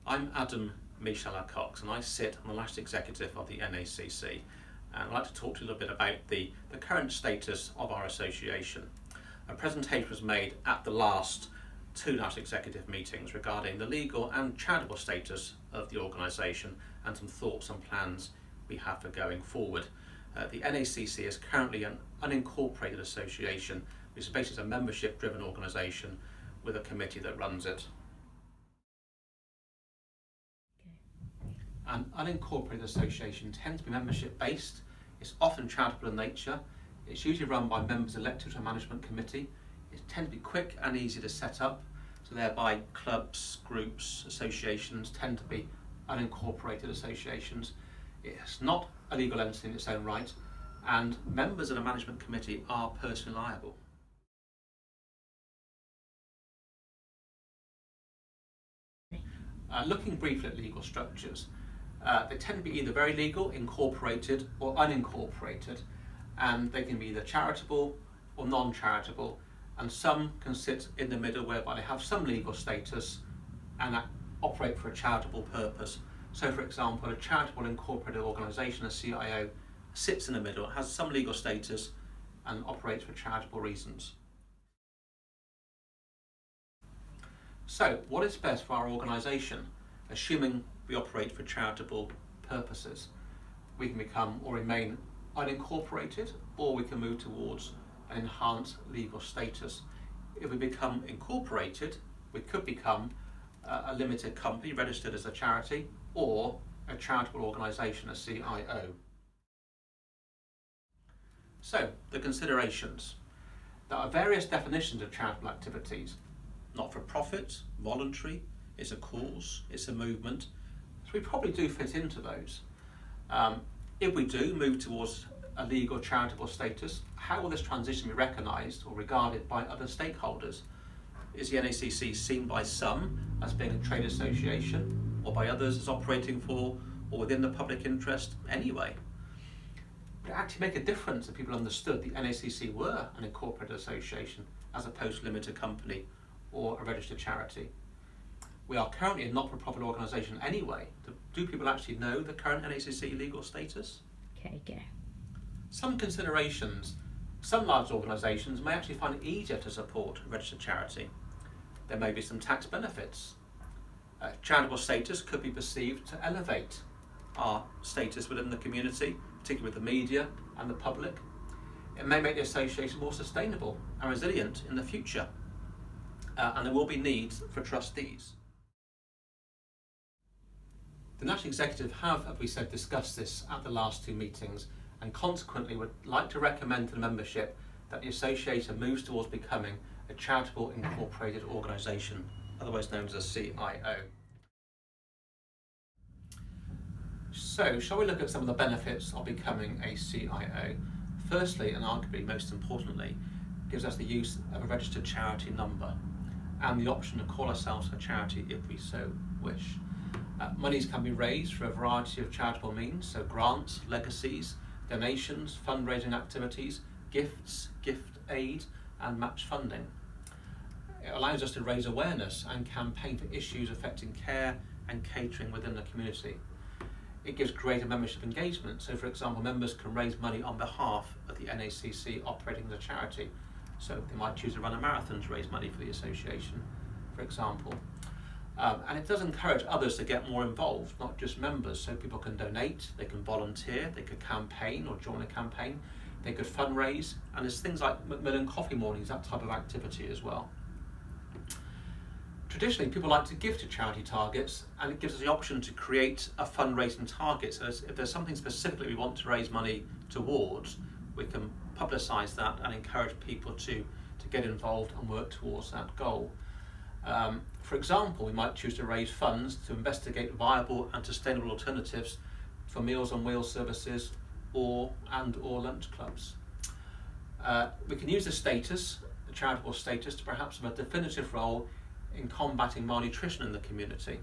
I'm Adam Michel-Cox and I sit on the National Executive of the NACC, and I'd like to talk to you a little bit about the current status of our association. A presentation was made at the last two National Executive meetings regarding the legal and charitable status of the organisation and some thoughts and plans we have for going forward. The NACC is currently an unincorporated association, which is basically a membership driven organisation with a committee that runs it. An unincorporated association tends to be membership based, it's often charitable in nature, it's usually run by members elected to a management committee, it tends to be quick and easy to set up, so thereby clubs, groups, associations tend to be unincorporated associations. It's not a legal entity in its own right, and members of the management committee are personally liable. Looking briefly at legal structures, they tend to be either very legal, incorporated, or unincorporated, and they can be either charitable or non-charitable, and some can sit in the middle whereby they have some legal status and operate for a charitable purpose. So for example, a charitable incorporated organisation, a CIO, sits in the middle, has some legal status and operates for charitable reasons. So what is best for our organisation? Assuming we operate for charitable purposes, we can become or remain unincorporated, or we can move towards an enhanced legal status. If we become incorporated, we could become a limited company registered as a charity, or a charitable organisation, a CIO. So, the considerations. There are various definitions of charitable activities. Not-for-profit, voluntary, it's a cause, it's a movement. So we probably do fit into those. If we do move towards a legal charitable status, how will this transition be recognised or regarded by other stakeholders? Is the NACC seen by some as being a trade association, or by others as operating for or within the public interest anyway? Would it actually make a difference if people understood the NACC were an incorporated association as opposed to a limited company or a registered charity? We are currently a not-for-profit organisation anyway. Do people actually know the current NACC legal status? Okay, go. Some considerations. Some large organisations may actually find it easier to support a registered charity. There may be some tax benefits. Charitable status could be perceived to elevate our status within the community, particularly with the media and the public. It may make the association more sustainable and resilient in the future. And there will be needs for trustees. The National Executive have, as we said, discussed this at the last two meetings, and consequently would like to recommend to the membership that the association moves towards becoming a charitable incorporated organisation, otherwise known as a CIO. So, shall we look at some of the benefits of becoming a CIO? Firstly, and arguably most importantly, gives us the use of a registered charity number and the option to call ourselves a charity if we so wish. Monies can be raised for a variety of charitable means, so grants, legacies, donations, fundraising activities, gifts, gift aid and match funding. It allows us to raise awareness and campaign for issues affecting care and catering within the community. It gives greater membership engagement, so for example members can raise money on behalf of the NACC operating as a charity, so they might choose to run a marathon to raise money for the association, for example. And it does encourage others to get more involved, not just members, so people can donate, they can volunteer, they could campaign or join a campaign, they could fundraise, and there's things like Macmillan Coffee Mornings, that type of activity as well. Traditionally, people like to give to charity targets, and it gives us the option to create a fundraising target. So if there's something specifically we want to raise money towards, we can publicise that and encourage people to get involved and work towards that goal. For example, we might choose to raise funds to investigate viable and sustainable alternatives for Meals on Wheels services or lunch clubs. We can use the status, the charitable status, to perhaps have a definitive role in combating malnutrition in the community,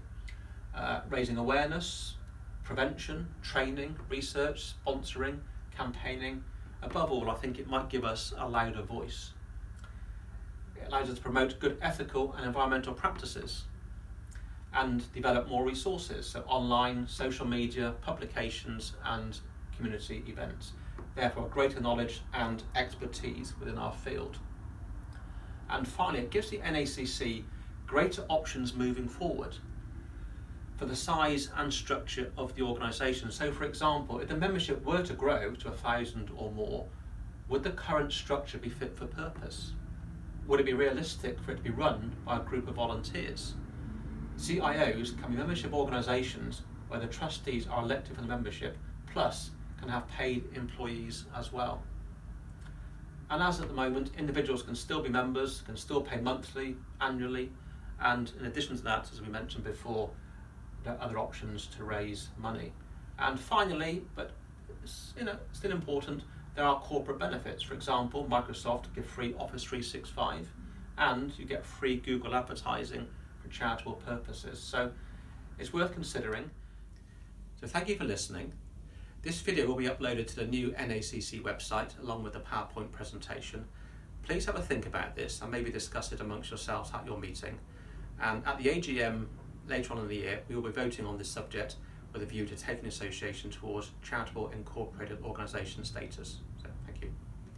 raising awareness, prevention, training, research, sponsoring, campaigning. Above all, I think it might give us a louder voice. It allows us to promote good ethical and environmental practices. and develop more resources, so online, social media, publications and community events. Therefore, greater knowledge and expertise within our field. And finally, it gives the NACC greater options moving forward for the size and structure of the organisation. So for example, if the membership were to grow to 1,000 or more, would the current structure be fit for purpose? Would it be realistic for it to be run by a group of volunteers? CIOs can be membership organisations where the trustees are elected from the membership, plus can have paid employees as well. And as at the moment, individuals can still be members, can still pay monthly, annually, and in addition to that, as we mentioned before, there are other options to raise money. And finally, but still important, there are corporate benefits. For example, Microsoft give free Office 365, and you get free Google advertising for charitable purposes. So it's worth considering. So thank you for listening. This video will be uploaded to the new NACC website along with the PowerPoint presentation. Please have a think about this and maybe discuss it amongst yourselves at your meeting. And at the AGM later on in the year, we will be voting on this subject with a view to taking the association towards charitable incorporated organisation status. So